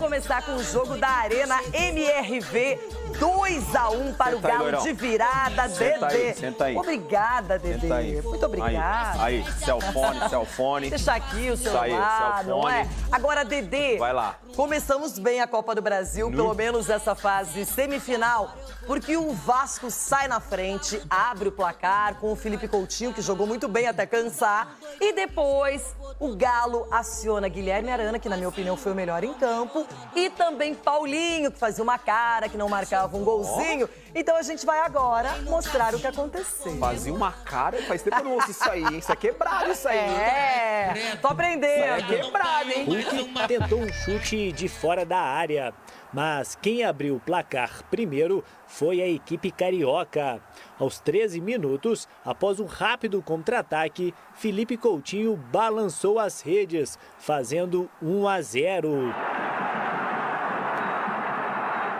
começar com o jogo da Arena MRV. 2-1 para o Galo de virada, Dedê. Senta aí. Obrigada, Dedê. Muito obrigada. Aí, cellfone. Deixa aqui o celular, não é? Agora, Dedê, vai lá. Começamos bem a Copa do Brasil, pelo menos essa fase semifinal, porque o Vasco sai na frente, abre o placar com o Felipe Coutinho, que jogou muito bem até cansar, e depois o Galo aciona Guilherme Arana, que na minha opinião foi o melhor em campo, e também Paulinho, que fazia uma cara, que não marcava um golzinho. Então a gente vai agora mostrar o que aconteceu. Fazia uma cara, faz tempo que eu não ouço isso aí, hein? Isso é quebrado, isso aí. Tô aprendendo. É quebrado, hein? Hulk tentou um chute de fora da área, mas quem abriu o placar primeiro foi a equipe carioca. Aos 13 minutos, após um rápido contra-ataque, Felipe Coutinho balançou as redes, fazendo 1-0.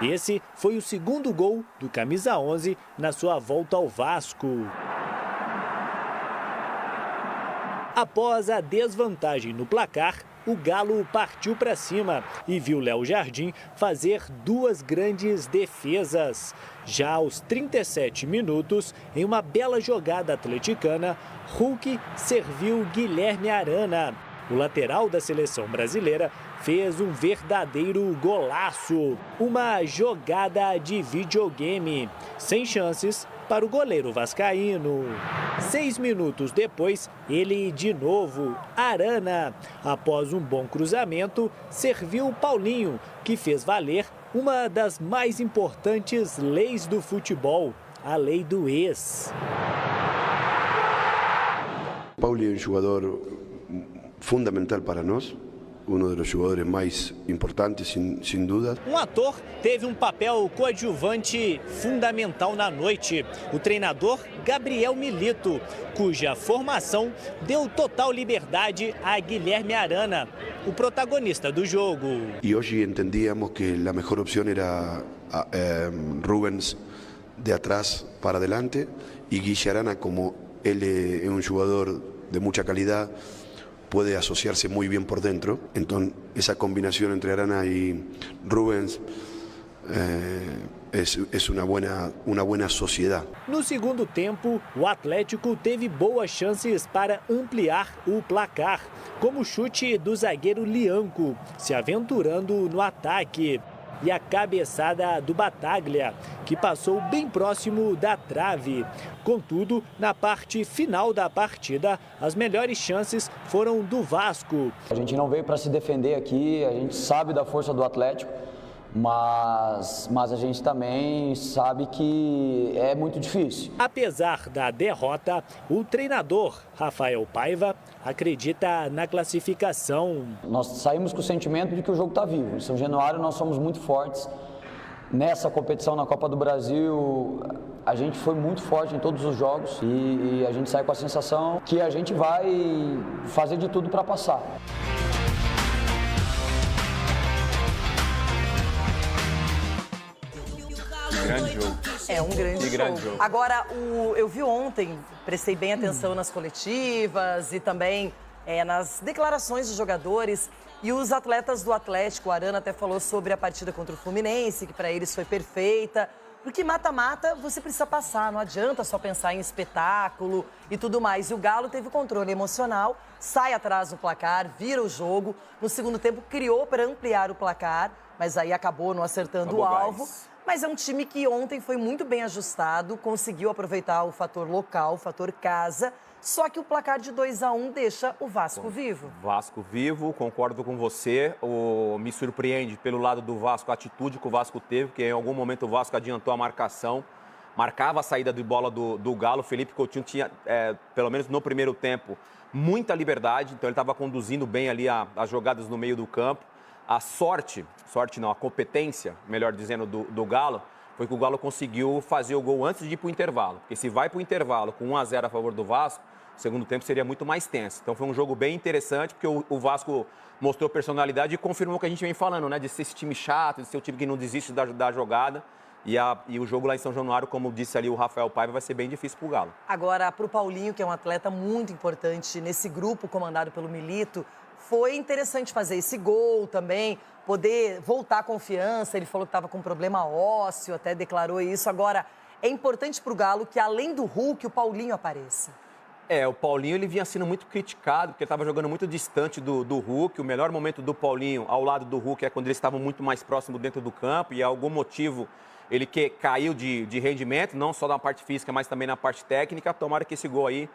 Esse foi o segundo gol do camisa 11 na sua volta ao Vasco. Após a desvantagem no placar, o Galo partiu para cima e viu Léo Jardim fazer duas grandes defesas. Já aos 37 minutos, em uma bela jogada atleticana, Hulk serviu Guilherme Arana. O lateral da seleção brasileira fez um verdadeiro golaço, uma jogada de videogame, sem chances para o goleiro vascaíno. 6 minutos depois, ele de novo, Arana. Após um bom cruzamento, serviu Paulinho, que fez valer uma das mais importantes leis do futebol, a lei do ex. Paulinho é um jogador fundamental para nós. Um dos jogadores mais importantes, sem dúvida. Um ator teve um papel coadjuvante fundamental na noite. O treinador Gabriel Milito, cuja formação deu total liberdade a Guilherme Arana, o protagonista do jogo. E hoje entendíamos que a melhor opção era Rubens de atrás para adelante e Guilherme Arana, como ele é um jogador de muita qualidade, puede asociarse muy bien por dentro. Entonces, esa combinación entre Arana y Rubens es una buena sociedad. No segundo tempo, o Atlético teve boas chances para ampliar o placar, como o chute do zagueiro Lianco, se aventurando no ataque. E a cabeçada do Bataglia, que passou bem próximo da trave. Contudo, na parte final da partida, as melhores chances foram do Vasco. A gente não veio para se defender aqui, a gente sabe da força do Atlético, mas a gente também sabe que é muito difícil. Apesar da derrota, o treinador Rafael Paiva acredita na classificação. Nós saímos com o sentimento de que o jogo está vivo. Em São Januário nós somos muito fortes. Nessa competição na Copa do Brasil, a gente foi muito forte em todos os jogos e a gente sai com a sensação que a gente vai fazer de tudo para passar. Grande jogo. É um grande jogo. Agora, eu vi ontem, prestei bem atenção nas coletivas e também nas declarações dos jogadores. E os atletas do Atlético, o Arana até falou sobre a partida contra o Fluminense, que para eles foi perfeita. Porque mata-mata você precisa passar, não adianta só pensar em espetáculo e tudo mais. E o Galo teve o controle emocional, sai atrás no placar, vira o jogo. No segundo tempo criou para ampliar o placar, mas aí acabou não acertando o alvo. Mas é um time que ontem foi muito bem ajustado, conseguiu aproveitar o fator local, o fator casa. Só que o placar de 2-1 deixa o Vasco vivo. Vasco vivo, concordo com você. Me surpreende pelo lado do Vasco a atitude que o Vasco teve, porque em algum momento o Vasco adiantou a marcação, marcava a saída de bola do Galo. O Felipe Coutinho tinha, pelo menos no primeiro tempo, muita liberdade, então ele estava conduzindo bem ali as jogadas no meio do campo. A a competência, melhor dizendo, do Galo, foi que o Galo conseguiu fazer o gol antes de ir para o intervalo. Porque se vai para o intervalo com 1-0 a favor do Vasco, o segundo tempo seria muito mais tenso. Então foi um jogo bem interessante, porque o Vasco mostrou personalidade e confirmou o que a gente vem falando, né? De ser esse time chato, de ser o time que não desiste da jogada. E o jogo lá em São Januário, como disse ali o Rafael Paiva, vai ser bem difícil para o Galo. Agora, para o Paulinho, que é um atleta muito importante nesse grupo comandado pelo Milito, foi interessante fazer esse gol também, poder voltar à confiança. Ele falou que estava com problema ósseo, até declarou isso. Agora, é importante para o Galo que, além do Hulk, o Paulinho apareça. O Paulinho ele vinha sendo muito criticado, porque estava jogando muito distante do Hulk. O melhor momento do Paulinho ao lado do Hulk é quando eles estavam muito mais próximos dentro do campo e, algum motivo, ele caiu de rendimento, não só na parte física, mas também na parte técnica. Tomara que esse gol aí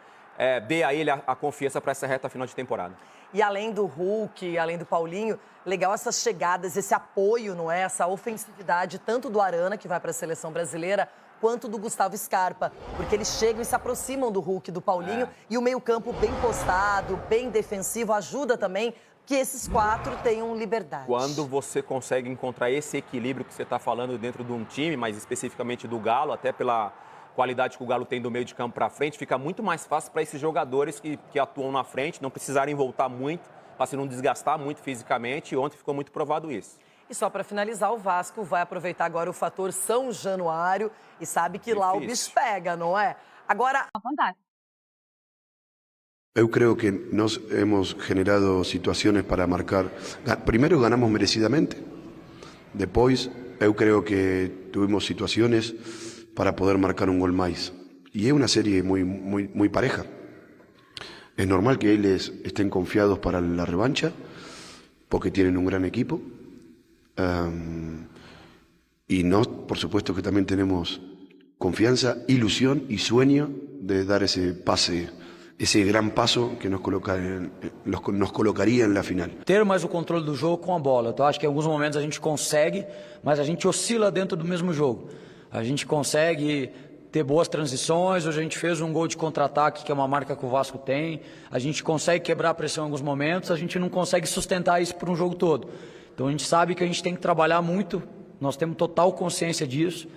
dê a ele a confiança para essa reta final de temporada. E além do Hulk, além do Paulinho, legal essas chegadas, esse apoio, não é? Essa ofensividade, tanto do Arana, que vai para a seleção brasileira, quanto do Gustavo Scarpa, porque eles chegam e se aproximam do Hulk, do Paulinho, e o meio-campo bem postado, bem defensivo, ajuda também que esses 4 tenham liberdade. Quando você consegue encontrar esse equilíbrio que você está falando dentro de um time, mas especificamente do Galo, até pela qualidade que o Galo tem do meio de campo para frente, fica muito mais fácil para esses jogadores que atuam na frente, não precisarem voltar muito, para se não desgastar muito fisicamente, e ontem ficou muito provado isso. E só para finalizar, o Vasco vai aproveitar agora o fator São Januário e sabe que lá o bicho pega, não é? Agora... Eu creo que nos hemos generado situaciones para marcar. Primero ganamos merecidamente. Después, eu creo que tuvimos situaciones para poder marcar un gol más. Y es una serie muy pareja. Es normal que ellos estén confiados para la revancha, porque tienen un gran equipo. Y no, por supuesto que también tenemos confianza, ilusión y sueño de dar ese pase, esse gran passo que nos colocaria na final. Ter mais o controle do jogo com a bola. Então, acho que em alguns momentos a gente consegue, mas a gente oscila dentro do mesmo jogo. A gente consegue ter boas transições, hoje a gente fez um gol de contra-ataque, que é uma marca que o Vasco tem, a gente consegue quebrar a pressão em alguns momentos, a gente não consegue sustentar isso por um jogo todo. Então, a gente sabe que a gente tem que trabalhar muito, nós temos total consciência disso,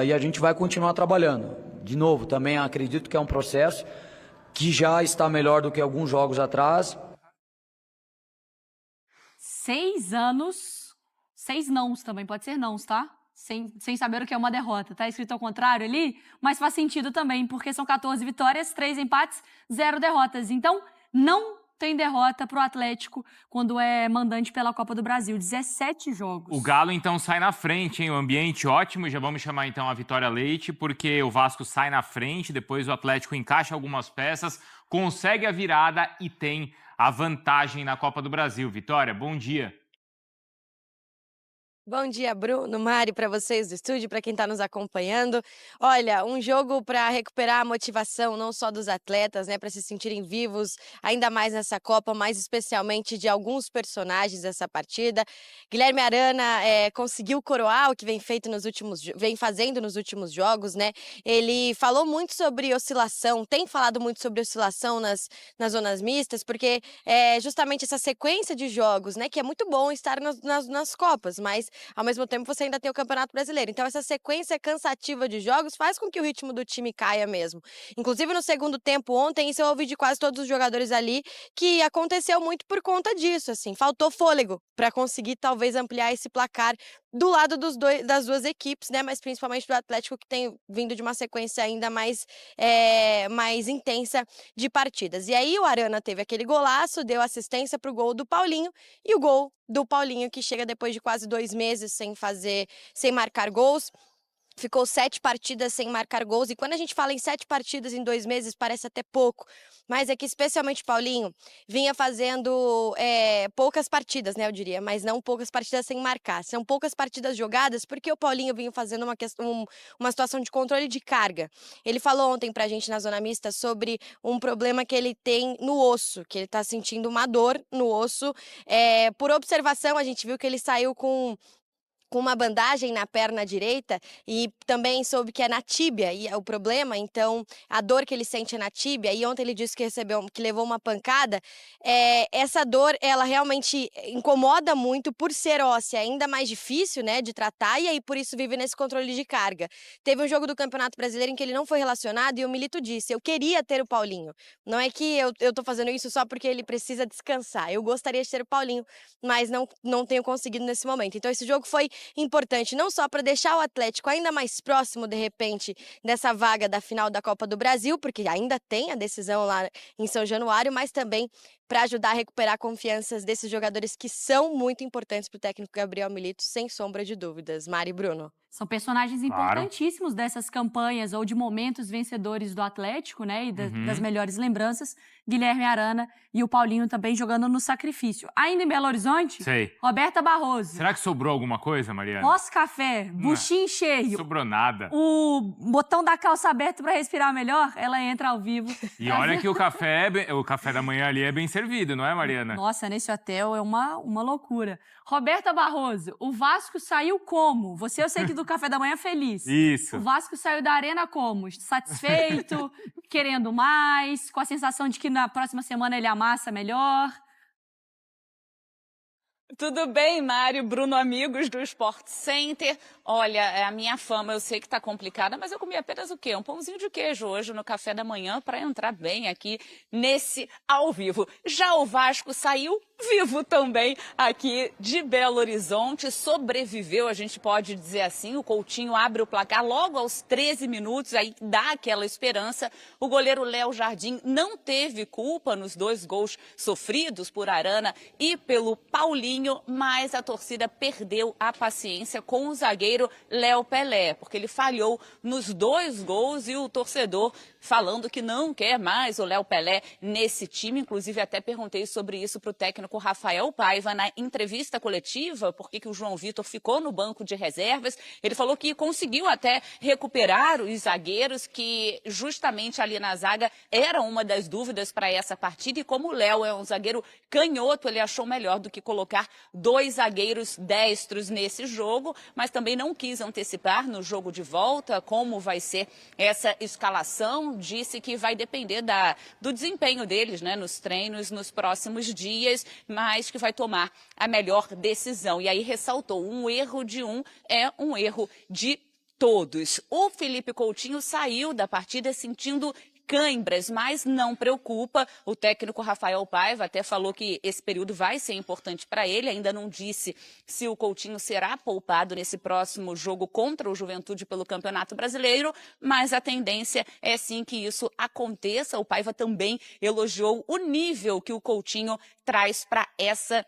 e a gente vai continuar trabalhando. De novo, também acredito que é um processo que já está melhor do que alguns jogos atrás. 6 anos, 6 nãos também, pode ser nãos, tá? Sem saber o que é uma derrota, tá escrito ao contrário ali, mas faz sentido também, porque são 14 vitórias, 3 empates, 0 derrotas. Então, não tem derrota para o Atlético quando é mandante pela Copa do Brasil. 17 jogos. O Galo, então, sai na frente, hein? O ambiente ótimo. Já vamos chamar, então, a Vitória Leite, porque o Vasco sai na frente, depois o Atlético encaixa algumas peças, consegue a virada e tem a vantagem na Copa do Brasil. Vitória, bom dia. Bom dia, Bruno, Mari, para vocês do estúdio, para quem está nos acompanhando. Olha, um jogo para recuperar a motivação não só dos atletas, né, para se sentirem vivos, ainda mais nessa Copa, mas especialmente de alguns personagens dessa partida. Guilherme Arana conseguiu coroar o que vem fazendo nos últimos jogos, né? Ele falou muito sobre oscilação, tem falado muito sobre oscilação nas zonas mistas, porque é justamente essa sequência de jogos, né, que é muito bom estar nas Copas, mas ao mesmo tempo você ainda tem o Campeonato Brasileiro. Então essa sequência cansativa de jogos faz com que o ritmo do time caia mesmo. Inclusive no segundo tempo ontem, isso eu ouvi de quase todos os jogadores ali, que aconteceu muito por conta disso, assim, faltou fôlego para conseguir talvez ampliar esse placar do lado das duas equipes, né? Mas principalmente do Atlético, que tem vindo de uma sequência ainda mais intensa de partidas. E aí o Arana teve aquele golaço, deu assistência para o gol do Paulinho, e o gol do Paulinho, que chega depois de quase 2 meses sem marcar gols. Ficou 7 partidas sem marcar gols, e quando a gente fala em 7 partidas em 2 meses, parece até pouco, mas é que especialmente Paulinho vinha fazendo poucas partidas, né, eu diria, mas não poucas partidas sem marcar, são poucas partidas jogadas, porque o Paulinho vinha fazendo uma situação de controle de carga. Ele falou ontem pra gente na Zona Mista sobre um problema que ele tem no osso, que ele tá sentindo uma dor no osso. Por observação, a gente viu que ele saiu com uma bandagem na perna direita, e também soube que é na tíbia e é o problema, então a dor que ele sente é na tíbia, e ontem ele disse que levou uma pancada. Essa dor, ela realmente incomoda muito por ser óssea, ainda mais difícil, né, de tratar, e aí por isso vive nesse controle de carga. Teve um jogo do Campeonato Brasileiro em que ele não foi relacionado, e o Milito disse: eu queria ter o Paulinho, não é que eu tô fazendo isso só porque ele precisa descansar, eu gostaria de ter o Paulinho, mas não tenho conseguido nesse momento. Então esse jogo foi importante, não só para deixar o Atlético ainda mais próximo, de repente, dessa vaga da final da Copa do Brasil, porque ainda tem a decisão lá em São Januário, mas também para ajudar a recuperar confianças desses jogadores que são muito importantes para o técnico Gabriel Milito, sem sombra de dúvidas. Mari e Bruno. São personagens importantíssimos dessas campanhas ou de momentos vencedores do Atlético, né? E das melhores lembranças. Guilherme Arana e o Paulinho também jogando no sacrifício. Ainda em Belo Horizonte, Roberta Barroso. Será que sobrou alguma coisa, Mariana? Pós-café, buchinho cheio. Não sobrou nada. O botão da calça aberto para respirar melhor, ela entra ao vivo. E olha que o café da manhã ali é bem servido, não é, Mariana? Nossa, nesse hotel é uma loucura. Roberta Barroso, o Vasco saiu como? Eu sei que do café da manhã feliz. Isso. O Vasco saiu da arena como? Satisfeito, querendo mais, com a sensação de que na próxima semana ele amassa melhor. Tudo bem, Mário, Bruno, amigos do Sport Center. Olha, a minha fama eu sei que está complicada, mas eu comi apenas o quê? Um pãozinho de queijo hoje no café da manhã para entrar bem aqui nesse ao vivo. Já o Vasco saiu vivo também aqui de Belo Horizonte, sobreviveu, a gente pode dizer assim. O Coutinho abre o placar logo aos 13 minutos, aí dá aquela esperança. O goleiro Léo Jardim não teve culpa nos 2 gols sofridos por Arana e pelo Paulinho, mas a torcida perdeu a paciência com o zagueiro Léo Pelé, porque ele falhou nos 2 gols e o torcedor falando que não quer mais o Léo Pelé nesse time. Inclusive, até perguntei sobre isso para o técnico Rafael Paiva na entrevista coletiva, por que o João Vitor ficou no banco de reservas. Ele falou que conseguiu até recuperar os zagueiros, que justamente ali na zaga era uma das dúvidas para essa partida, e como o Léo é um zagueiro canhoto, ele achou melhor do que colocar 2 zagueiros destros nesse jogo, mas também não quis antecipar no jogo de volta como vai ser essa escalação. Disse que vai depender do desempenho deles, né, nos treinos nos próximos dias, mas que vai tomar a melhor decisão. E aí ressaltou, um erro de um é um erro de todos. O Felipe Coutinho saiu da partida sentindo cãibras, mas não preocupa. O técnico Rafael Paiva até falou que esse período vai ser importante para ele, ainda não disse se o Coutinho será poupado nesse próximo jogo contra o Juventude pelo Campeonato Brasileiro, mas a tendência é sim que isso aconteça. O Paiva também elogiou o nível que o Coutinho traz para essa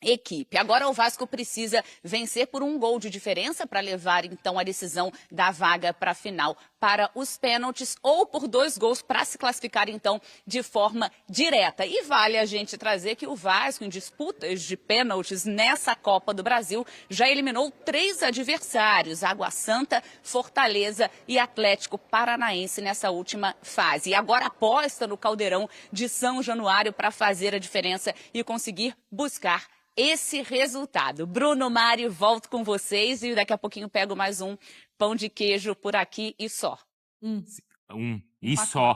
equipe. Agora o Vasco precisa vencer por 1 gol de diferença para levar então a decisão da vaga para a final para os pênaltis, ou por 2 gols para se classificar então de forma direta. E vale a gente trazer que o Vasco, em disputas de pênaltis nessa Copa do Brasil, já eliminou 3 adversários: Água Santa, Fortaleza e Atlético Paranaense nessa última fase. E agora aposta no Caldeirão de São Januário para fazer a diferença e conseguir buscar esse resultado. Bruno, Mário, volto com vocês e daqui a pouquinho pego mais um pão de queijo por aqui e só. E só.